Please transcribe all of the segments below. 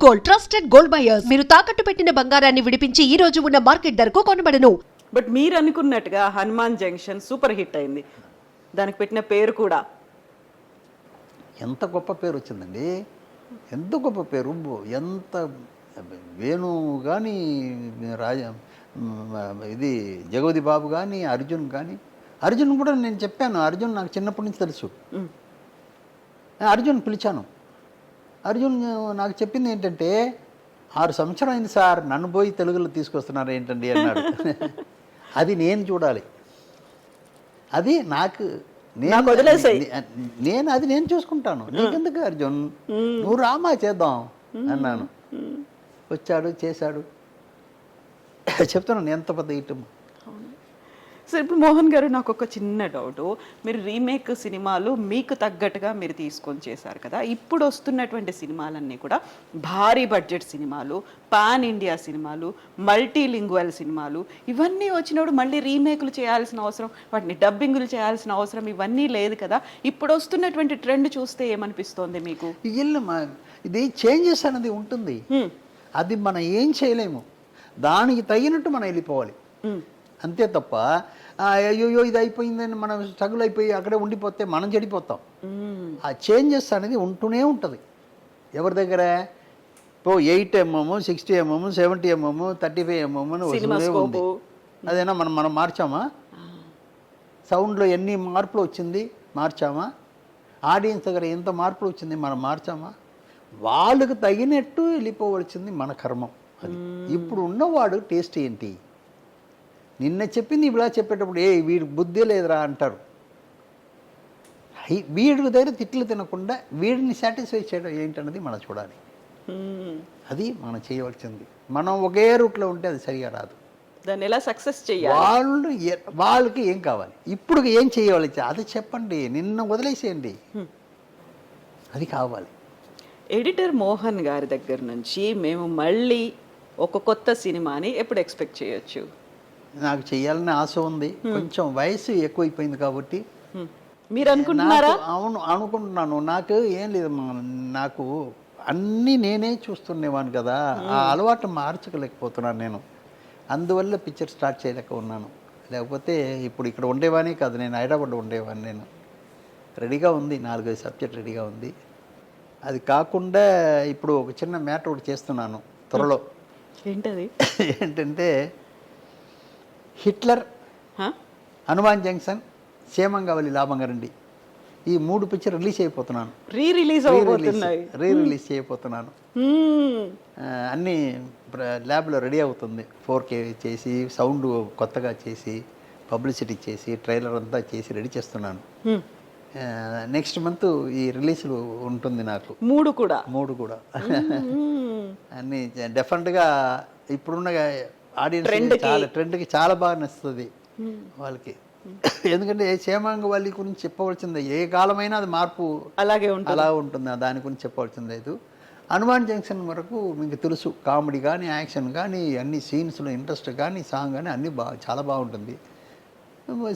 Gold, trusted gold buyers. మీరు తాకట్టు పెట్టిన బంగారాన్ని విడిపించి ఈ రోజు ఉన్న మార్కెట్ ధరకు కొనబడను. బట్ మీరు అనుకున్నట్టుగా హనుమాన్ జంక్షన్ సూపర్ హిట్ అయింది. దానికి పెట్టిన పేరు కూడా ఎంత గొప్ప పేరు వచ్చిందండి, ఎంత గొప్ప పేరు. ఎంత వేణు కానీ ఇది జగవతి బాబు కానీ అర్జున్ కానీ, అర్జున్ కూడా నేను చెప్పాను, అర్జున్ నాకు చిన్నప్పటి నుంచి తెలుసు. అర్జున్ పిలిచాను, అర్జున్ నాకు చెప్పింది ఏంటంటే 6 సంవత్సరం అయింది సార్, నన్ను పోయి తెలుగులో తీసుకొస్తున్నారు ఏంటండి అన్నాడు. అది నేను చూడాలి, అది నాకు నేను చూసుకుంటాను, నీకెందుకు అర్జున్, నువ్వు రామా చేద్దాం అన్నాను. వచ్చాడు, చేశాడు. చెప్తున్నాను ఎంత పెద్ద ఇటు. సో ఇప్పుడు మోహన్ గారు, నాకు ఒక చిన్న డౌట్. మీరు రీమేక్ సినిమాలు మీకు తగ్గట్టుగా మీరు తీసుకొని చేశారు కదా, ఇప్పుడు వస్తున్నటువంటి సినిమాలన్నీ కూడా భారీ బడ్జెట్ సినిమాలు, పాన్ ఇండియా సినిమాలు, మల్టీలింగ్వల్ సినిమాలు, ఇవన్నీ వచ్చినప్పుడు మళ్ళీ రీమేక్లు చేయాల్సిన అవసరం, వాటిని డబ్బింగ్లు చేయాల్సిన అవసరం ఇవన్నీ లేదు కదా. ఇప్పుడు వస్తున్నటువంటి ట్రెండ్ చూస్తే ఏమనిపిస్తోంది మీకు? ఇది చేంజెస్ అనేది ఉంటుంది, అది మనం ఏం చేయలేము, దానికి తగినట్టు మనం వెళ్ళిపోవాలి అంతే తప్ప అయ్యో ఇది అయిపోయిందని మనం స్ట్రగుల్ అయిపోయి అక్కడే ఉండిపోతే మనం చెడిపోతాం. ఆ చేంజెస్ అనేది ఉంటూనే ఉంటుంది ఎవరి దగ్గర. ఇప్పుడు 8mm, 60mm, 70mm, 35mm అని వస్తూనే ఉంది. అదేనా మనం మార్చామా? సౌండ్లో ఎన్ని మార్పులు వచ్చింది, మార్చామా? ఆడియన్స్ దగ్గర ఎంత మార్పులు వచ్చింది, మనం మార్చామా? వాళ్ళకు తగినట్టు వెళ్ళిపోవలసింది మన కర్మం. అది ఇప్పుడు ఉన్నవాడు టేస్ట్ ఏంటి, నిన్న చెప్పింది ఇలా చెప్పేటప్పుడు వీడి బుద్ధి లేదురా అంటారు. వీడి దగ్గర తిట్లు తినకుండా వీడిని సాటిస్ఫై చేయడం ఏంటన్నది మనం చూడాలి. అది మనం చేయవలసింది. మనం ఒకే రూట్లో ఉంటే అది సరిగా రాదు. దాన్ని ఎలా సక్సెస్ చేయాలి, వాళ్ళకి ఏం కావాలి, ఇప్పుడు ఏం చేయవాలి అది చెప్పండి, నిన్న వదిలేసేయండి, అది కావాలి. ఎడిటర్ మోహన్ గారి దగ్గర నుంచి మేము మళ్ళీ ఒక కొత్త సినిమాని ఎప్పుడు ఎక్స్పెక్ట్ చేయొచ్చు? నాకు చెయ్యాలని ఆశ ఉంది, కొంచెం వయసు ఎక్కువైపోయింది కాబట్టి. మీరు అనుకుంటున్నారా? అవును అనుకుంటున్నాను. నాకు ఏం లేదు, నాకు అన్నీ నేనే చూస్తుండేవాను కదా, ఆ అలవాటు మార్చుకోలేకపోతున్నాను నేను. అందువల్ల పిక్చర్ స్టార్ట్ చేయలేక ఉన్నాను. లేకపోతే ఇప్పుడు ఇక్కడ ఉండేవాని కాదు, నేను హైదరాబాద్లో ఉండేవాడిని. నేను రెడీగా ఉంది, 4-5 సబ్జెక్ట్ రెడీగా ఉంది. అది కాకుండా ఇప్పుడు ఒక చిన్న మ్యాటర్ ఒకటి చేస్తున్నాను త్వరలో. ఏంటది? ఏంటంటే హిట్లర్, హనుమాన్ జంక్షన్, క్షేమంగావలి లాభంగారండి, ఈ 3 పిక్చర్ రిలీజ్ అయిపోతున్నాను. రీ రిలీజ్ చేయబోతున్నాను. అన్నీ ల్యాబ్లో రెడీ అవుతుంది. 4K చేసి, సౌండ్ కొత్తగా చేసి, పబ్లిసిటీ చేసి, ట్రైలర్ అంతా చేసి రెడీ చేస్తున్నాను. నెక్స్ట్ మంత్ ఈ రిలీజ్లు ఉంటుంది నాకు. 3 కూడా అన్నీ డెఫినెట్గా ఇప్పుడున్న ఆడియన్స్ ట్రెండ్కి చాలా బాగా నచ్చుతుంది వాళ్ళకి. ఎందుకంటే క్షేమాంగవల్లి గురించి చెప్పవలసిందే, ఏ కాలమైనా అది మార్పు అలా ఉంటుంది, దాని గురించి చెప్పవలసింది లేదు. హనుమాన్ జంక్షన్ వరకు మీకు తెలుసు, కామెడీ కానీ, యాక్షన్ కానీ, అన్ని సీన్స్లో ఇంట్రెస్ట్ కానీ, సాంగ్ కానీ అన్నీ చాలా బాగుంటుంది.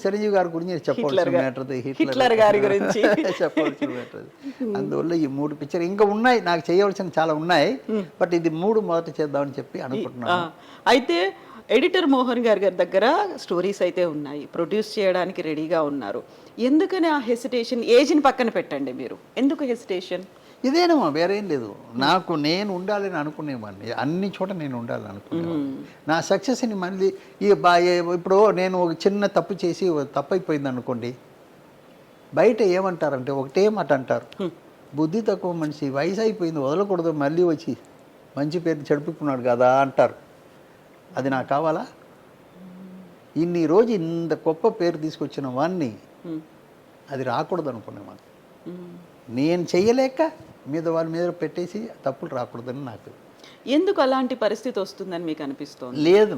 చిరంజీవి గారి గురించి చెప్పవలసిన మ్యాటర్, హిట్లర్ గారి గురించి చెప్పవలసిన మ్యాటర్. అందువల్ల ఈ 3 పిక్చర్ ఇంకా ఉన్నాయి, నాకు చేయవలసిన చాలా ఉన్నాయి. బట్ ఇది 3 మొదట చేద్దామని చెప్పి అనుకుంటున్నాను. అయితే ఎడిటర్ మోహన్ గారి దగ్గర స్టోరీస్ అయితే ఉన్నాయి, ప్రొడ్యూస్ చేయడానికి రెడీగా ఉన్నారు. ఎందుకని ఆ హెసిటేషన్? ఏజ్ని పక్కన పెట్టండి, మీరు ఎందుకు హెసిటేషన్? ఇదేనమ్మా, వేరేం లేదు. నాకు నేను ఉండాలని అనుకునేవాడిని, అన్ని చోట నేను ఉండాలని అనుకునేవాడిని. నా సక్సెస్ని మళ్ళీ ఇప్పుడు నేను ఒక చిన్న తప్పు చేసి తప్పు అయిపోయింది అనుకోండి, బయట ఏమంటారంటే ఒకటే మాట అంటారు, బుద్ధి తక్కువ మనిషి, వయసు అయిపోయింది వదలకూడదు, మళ్ళీ వచ్చి మంచి పేరు చెడుపుకున్నాడు కదా అంటారు. అది నాకు కావాలా? ఇన్ని రోజు ఇంత గొప్ప పేరు తీసుకొచ్చిన వాడిని అది రాకూడదు అనుకునేవాడిని. నేను చెయ్యలేక వాళ్ళ మీద పెట్టేసి తప్పులు రాకూడదని నాకు. ఎందుకు అలాంటి పరిస్థితి వస్తుందని మీకు అనిపిస్తుంది? లేదు,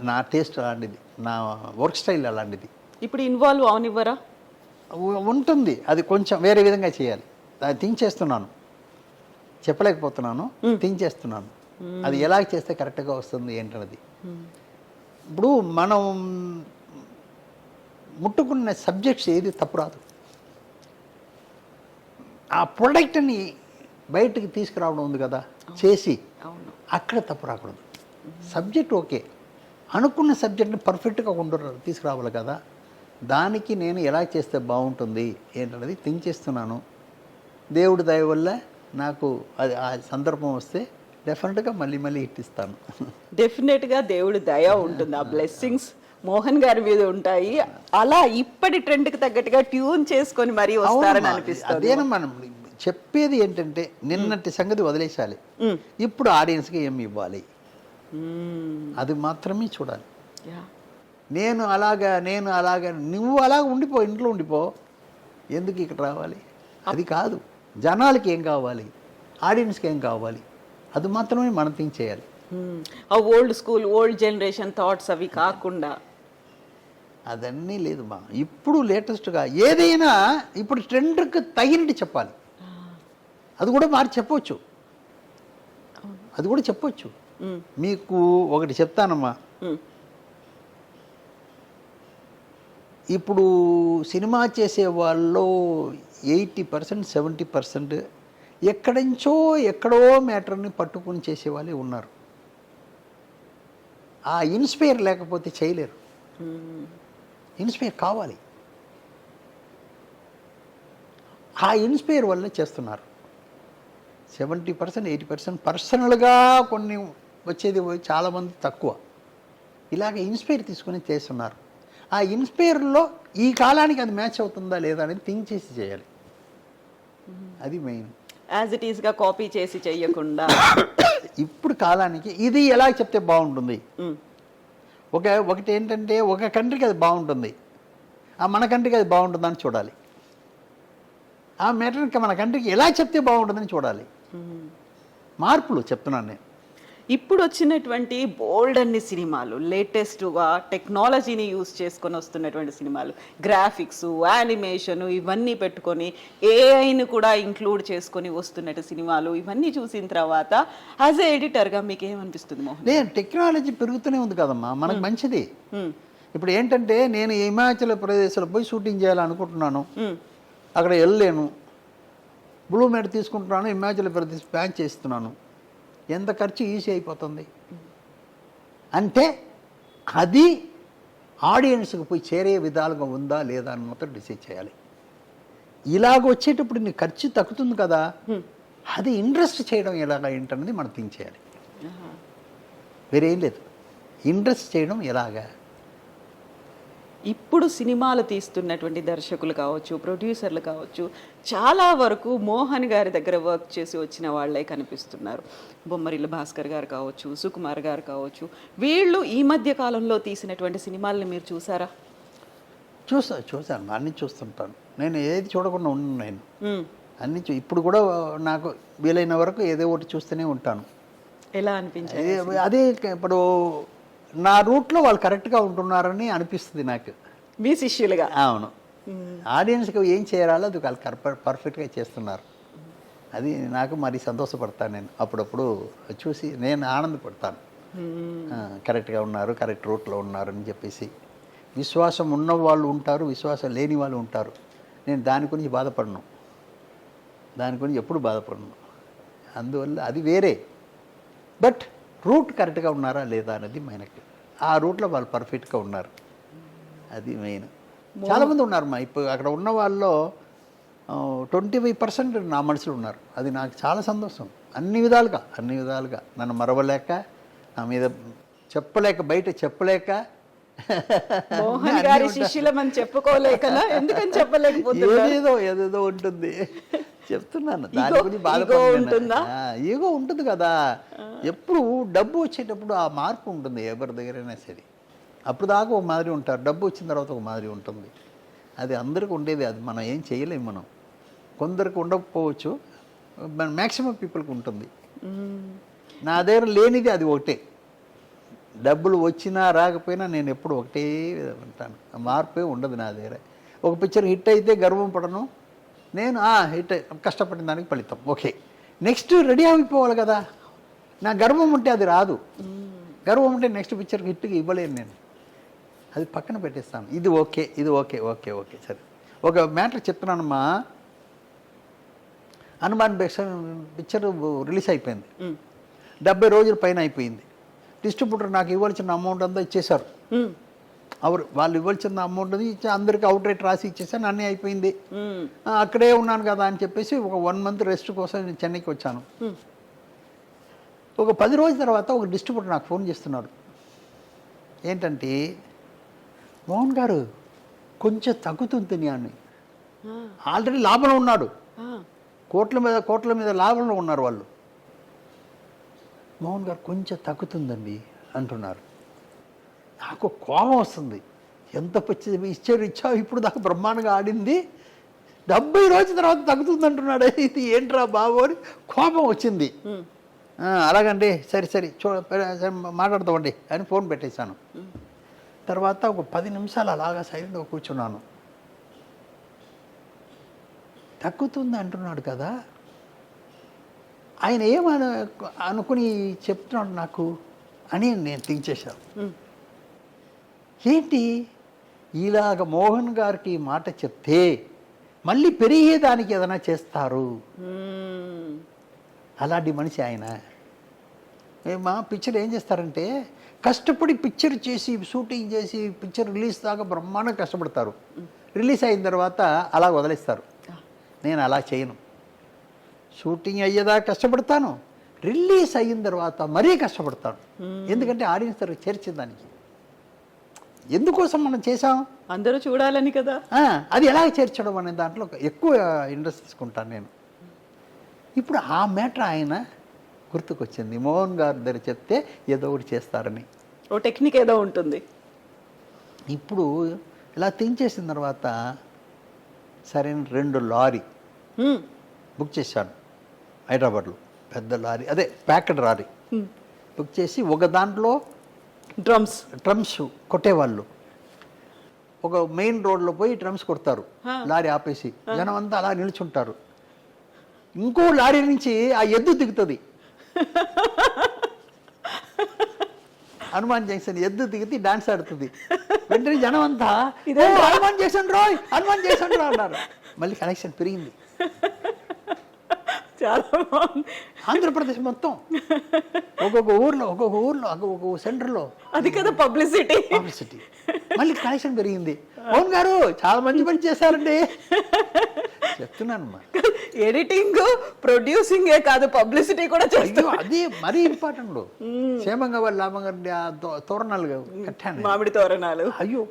నా టేస్ట్ అలాంటిది, నా వర్క్ స్టైల్ అలాంటిది. ఇప్పుడు ఇన్వాల్వ్ అవనివ్వరా? ఉంటుంది, అది కొంచెం వేరే విధంగా చేయాలి. అది థింక్ చేస్తున్నాను, చెప్పలేకపోతున్నాను, థింక్ చేస్తున్నాను. అది ఎలా చేస్తే కరెక్ట్గా వస్తుంది ఏంటన్నది. ఇప్పుడు మనం ముట్టుకున్న సబ్జెక్ట్స్ ఏది తప్పు రాదు, ఆ ప్రొడక్ట్ని బయటికి తీసుకురావడం ఉంది కదా, చేసి అవును. అక్కడ తప్పు రాకూడదు. సబ్జెక్ట్ ఓకే, అనుకున్న సబ్జెక్ట్ని పర్ఫెక్ట్గా తీసుకురావాలి కదా. దానికి నేను ఎలా చేస్తే బాగుంటుంది ఏంటనేది థింక్ చేస్తున్నాను. దేవుడి దయ వల్ల నాకు అది ఆ సందర్భం వస్తే డెఫినెట్గా మళ్ళీ మళ్ళీ హిట్ ఇస్తాను. డెఫినెట్గా దేవుడి దయ ఉంటుంది, ఆ బ్లెస్సింగ్స్ మోహన్ గారి మీద ఉంటాయి. అలా ఇప్పటి ట్రెండ్కి తగ్గట్టుగా ట్యూన్ చేసుకొని మరీ వస్తారని అనిపిస్తుంది. అదేనా మనం చెప్పేది ఏంటంటే, నిన్నటి సంగతి వదిలేసాలి, ఇప్పుడు ఆడియన్స్కి ఏమి ఇవ్వాలి అది మాత్రమే చూడాలి. నేను అలాగా నువ్వు అలాగ ఉండిపో, ఇంట్లో ఉండిపో, ఎందుకు ఇక్కడ రావాలి అది కాదు. జనాలకి ఏం కావాలి, ఆడియన్స్కి ఏం కావాలి, అది మాత్రమే మనం థింక్ చేయాలి. ఆ old school old generation thoughts అవి కాకుండా అదన్నీ లేదు మా. ఇప్పుడు లేటెస్ట్గా ఏదైనా ఇప్పుడు ట్రెండ్కి తగినట్టు చెప్పాలి. అది కూడా మార్చి చెప్పవచ్చు, అది కూడా చెప్పవచ్చు. మీకు ఒకటి చెప్తానమ్మా, ఇప్పుడు సినిమా చేసే వాళ్ళు 80% 70% ఎక్కడో మ్యాటర్ని పట్టుకుని చేసేవాళ్ళే ఉన్నారు. ఆ ఇన్స్పైర్ లేకపోతే చేయలేరు. ఇన్స్పైర్ కావాలి, ఆ ఇన్స్పైర్ వల్ల చేస్తున్నారు. 70% 80% పర్సనల్గా కొన్ని వచ్చేది చాలామంది తక్కువ. ఇలాగ ఇన్స్పైర్ తీసుకుని చేస్తున్నారు. ఆ ఇన్స్పైర్లో ఈ కాలానికి అది మ్యాచ్ అవుతుందా లేదా అనేది థింక్ చేసి చేయాలి, అది మెయిన్. యాజ్ ఇట్ ఈస్గా కాపీ చేసి చెయ్యకుండా ఇప్పుడు కాలానికి ఇది ఎలా చెప్తే బాగుంటుంది. ఒకటి ఏంటంటే, ఒక కంట్రీకి అది బాగుంటుంది, మన కంట్రీకి అది బాగుంటుందని చూడాలి. ఆ మ్యాటర్కి మన కంట్రీకి ఎలా చెప్తే బాగుంటుందని చూడాలి. మార్పులు చెప్తున్నాను నేను. ఇప్పుడు వచ్చినటువంటి బోల్డ్ అన్ని సినిమాలు లేటెస్ట్గా టెక్నాలజీని యూజ్ చేసుకొని వస్తున్నటువంటి సినిమాలు, గ్రాఫిక్స్, యానిమేషన్ ఇవన్నీ పెట్టుకొని ఏఐని కూడా ఇంక్లూడ్ చేసుకొని వస్తున్నట్టు సినిమాలు, ఇవన్నీ చూసిన తర్వాత యాజ్ ఏ ఎడిటర్గా మీకు ఏమనిపిస్తుంది మోహన్? లేదు, టెక్నాలజీ పెరుగుతూనే ఉంది కదమ్మా, మనకు మంచిది. ఇప్పుడు ఏంటంటే, నేను హిమాచల్ ప్రదేశ్లో పోయి షూటింగ్ చేయాలనుకుంటున్నాను, అక్కడ వెళ్ళలేను, బ్లూ మ్యాట్ తీసుకుంటున్నాను, హిమాచల్ ప్రదేశ్ ప్లాన్ చేస్తున్నాను, ఎంత ఖర్చు ఈజీ అయిపోతుంది. అంటే అది ఆడియన్స్కి పోయి చేరే విధాలుగా ఉందా లేదా అని మాత్రం డిసైడ్ చేయాలి. ఇలాగ వచ్చేటప్పుడు నీ ఖర్చు తగ్గుతుంది కదా, అది ఇంట్రెస్ట్ చేయడం ఎలాగా ఏంటన్నది మనం థింక్ చేయాలి. వేరేం లేదు, ఇంట్రెస్ట్ చేయడం ఎలాగా. ఇప్పుడు సినిమాలు తీస్తున్నటువంటి దర్శకులు కావచ్చు, ప్రొడ్యూసర్లు కావచ్చు, చాలా వరకు మోహన్ గారి దగ్గర వర్క్ చేసి వచ్చిన వాళ్ళే కనిపిస్తున్నారు. బొమ్మరిల్లు భాస్కర్ గారు కావచ్చు, సుకుమార్ గారు కావచ్చు, వీళ్ళు ఈ మధ్య కాలంలో తీసినటువంటి సినిమాలని మీరు చూసారా? చూశాను, అన్నీ చూస్తుంటాను. నేను ఏది చూడకుండా ఉన్నాను, నేను అన్నీ ఇప్పుడు కూడా నాకు వీలైన వరకు ఏదో ఒకటి చూస్తూనే ఉంటాను. ఎలా అనిపించింది? అదే ఇప్పుడు నా రూట్లో వాళ్ళు కరెక్ట్గా ఉంటున్నారని అనిపిస్తుంది నాకు, మీ శిష్యులుగా. అవును, ఆడియన్స్కి ఏం చేయాలో అది వాళ్ళు పర్ఫెక్ట్గా చేస్తున్నారు. అది నాకు మరి సంతోషపడతాను. నేను అప్పుడప్పుడు చూసి నేను ఆనందపడతాను, కరెక్ట్గా ఉన్నారు, కరెక్ట్ రూట్లో ఉన్నారు అని చెప్పేసి. విశ్వాసం ఉన్న వాళ్ళు ఉంటారు, విశ్వాసం లేని వాళ్ళు ఉంటారు. నేను దాని గురించి బాధపడను, దాని గురించి ఎప్పుడు బాధపడను. అందువల్ల అది వేరే. బట్ రూట్ కరెక్ట్గా ఉన్నారా లేదా అనేది మనకి, ఆ రూట్లో వాళ్ళు పర్ఫెక్ట్గా ఉన్నారు, అది మెయిన్. చాలామంది ఉన్నారు మా ఇప్పుడు అక్కడ ఉన్న వాళ్ళలో 25% నా మనుషులు ఉన్నారు. అది నాకు చాలా సంతోషం. అన్ని విధాలుగా నన్ను మరవలేక, నా మీద చెప్పలేక, బయట చెప్పలేక, మోహన్ గారి శిష్యులమని చెప్పుకోలేకనా? ఎందుకని చెప్పలేకపోతున్నారు? ఏదేదో ఉంటుంది చెప్తున్నాను. దాని గురించి బాధపడుతున్నా. ఈగో ఉంటుంది కదా, ఎప్పుడు డబ్బు వచ్చేటప్పుడు ఆ మార్పు ఉంటుంది ఎవరి దగ్గరైనా సరే. అప్పుడు దాకా ఒక మాదిరి ఉంటారు, డబ్బు వచ్చిన తర్వాత ఒక మాదిరి ఉంటుంది. అది అందరికీ ఉండేది, అది మనం ఏం చేయలేము. మనం కొందరికి ఉండకపోవచ్చు, మ్యాక్సిమం పీపుల్కి ఉంటుంది. నా దగ్గర లేనిది అది ఒకటే. డబ్బులు వచ్చినా రాకపోయినా నేను ఎప్పుడు ఒకటే ఉంటాను, మార్పే ఉండదు నా దగ్గర. ఒక పిక్చర్ హిట్ అయితే గర్వం పడను నేను, హిట్ కష్టపడిన దానికి ఫలితం ఓకే, నెక్స్ట్ రెడీ అయిపోవాలి కదా. నా గర్వం ఉంటే అది రాదు. గర్వం ఉంటే నెక్స్ట్ పిక్చర్కి హిట్కి ఇవ్వలేను నేను, అది పక్కన పెట్టేస్తాను. ఇది ఓకే, ఇది ఓకే, ఓకే ఓకే సరే. ఒక మ్యాటర్ చెప్తున్నానమ్మా, హనుమాన్ పిక్చర్ రిలీజ్ అయిపోయింది. 70 రోజుల పైన అయిపోయింది. డిస్ట్రిబ్యూటర్ నాకు ఇవ్వాల్సిన అమౌంట్ అంతా ఇచ్చేశారు. వాళ్ళు ఇవ్వాల్సిన అమౌంట్ ఇచ్చి అందరికీ అవుట్ రేట్ రాసి ఇచ్చేసాను, అన్నీ అయిపోయింది. అక్కడే ఉన్నాను కదా అని చెప్పేసి ఒక 1 మంత్ రెస్ట్ కోసం నేను చెన్నైకి వచ్చాను. ఒక 10 రోజుల తర్వాత ఒక డిస్ట్రిబ్యూటర్ నాకు ఫోన్ చేస్తున్నాడు. ఏంటంటే, మోహన్ గారు కొంచెం తగ్గుతుంది అని. ఆల్రెడీ లాభంలో ఉన్నాడు, కోట్ల మీద లాభంలో ఉన్నారు వాళ్ళు. మోహన్ గారు కొంచెం తగ్గుతుందండి అంటున్నారు. నాకు కోపం వస్తుంది. ఎంత ఇచ్చావు, ఇప్పుడు దాకా బ్రహ్మాండంగా ఆడింది, 70 రోజుల తర్వాత తగ్గుతుంది అంటున్నాడు. ఇది ఏంట్రా బాబు అని కోపం వచ్చింది. అలాగండి, సరే మాట్లాడతామండి అని ఫోన్ పెట్టేశాను. తర్వాత ఒక 10 నిమిషాలు అలాగా సైలెంట్గా కూర్చున్నాను. తగ్గుతుంది అంటున్నాడు కదా, ఆయన ఏమని అనుకుని చెప్తున్నాడు నాకు అని నేను థింక్ చేశాను. ఏంటి ఇలాగ మోహన్ గారికి మాట చెప్తే మళ్ళీ పెరిగేదానికి ఏదైనా చేస్తారు, అలాంటి మనిషి ఆయన. మా పిక్చర్ ఏం చేస్తారంటే కష్టపడి పిక్చర్ చేసి షూటింగ్ చేసి పిక్చర్ రిలీజ్ దాకా బ్రహ్మాండంగా కష్టపడతారు. రిలీజ్ అయిన తర్వాత అలా వదిలేస్తారు. నేను అలా చేయను. షూటింగ్ అయ్యేదాకా కష్టపడతాను, రిలీజ్ అయిన తర్వాత మరీ కష్టపడతాను. ఎందుకంటే ఆడియన్స్ దగ్గర చేర్చేదానికి. ఎందుకోసం మనం చేసాం, అందరూ చూడాలని కదా. అది ఎలా చేర్చడం అనే దాంట్లో ఎక్కువ ఇంట్రెస్ట్ తీసుకుంటాను నేను. ఇప్పుడు ఆ మ్యాటర్ ఆయన గుర్తుకొచ్చింది. మోహన్ గారి దగ్గర చెప్తే ఏదో ఒకటి చేస్తారని, ఓ టెక్నిక్ ఏదో ఉంటుంది. ఇప్పుడు ఇలా థింక్ చేసిన తర్వాత సరైన 2 లారీ బుక్ చేశాను హైదరాబాద్లో. పెద్ద లారీ, అదే ప్యాకెట్ లారీ బుక్ చేసి ఒక దాంట్లో డ్రమ్స్ కొట్టేవాళ్ళు. ఒక మెయిన్ రోడ్లో పోయి డ్రమ్స్ కొడతారు, లారీ ఆపేసి జనం అంతా అలా నిల్చుంటారు. ఇంకో లారీ నుంచి ఆ ఎద్దు దిగుతుంది. హనుమాన్ జంక్షన్ ఎద్దు దిగితే డాన్స్ ఆడుతుంది. వెంటనే జనం అంతా హనుమాన్ జంక్షన్ రాయ్ అన్నారు. మళ్ళీ కనెక్షన్ పెరిగింది. చాలా బాగుంది. ఆంధ్రప్రదేశ్ మొత్తం ఒక్కొక్క ఊర్లో ఒక్కొక్క సెంటర్లో అది కదా పబ్లిసిటీ. మళ్ళీ కనెక్షన్ పెరిగింది. మోహన్ గారు చాలా మంచి పని చేశారండి చెప్తున్నాను. ఎడిటింగ్ ప్రొడ్యూసింగ్ కాదు, పబ్లిసిటీ కూడా చేస్తాం. అది మరీ ఇంపార్టెంట్. క్షేమంగా వాళ్ళు లాభంగా తోరణాలు కట్టాను, మామిడి తోరణాలు. అయ్యో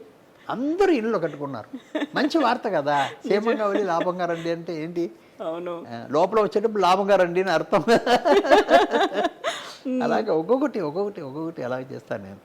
అందరూ ఇల్లు కట్టుకున్నారు. మంచి వార్త కదా. క్షేమంగా వెళ్ళి లాభంగా రండి అంటే ఏంటి, అవును, లోపల వచ్చేటప్పుడు లాభంగా రండి అని అర్థం. అలాగే ఒక్కొక్కటి అలాగే చేస్తాను నేను.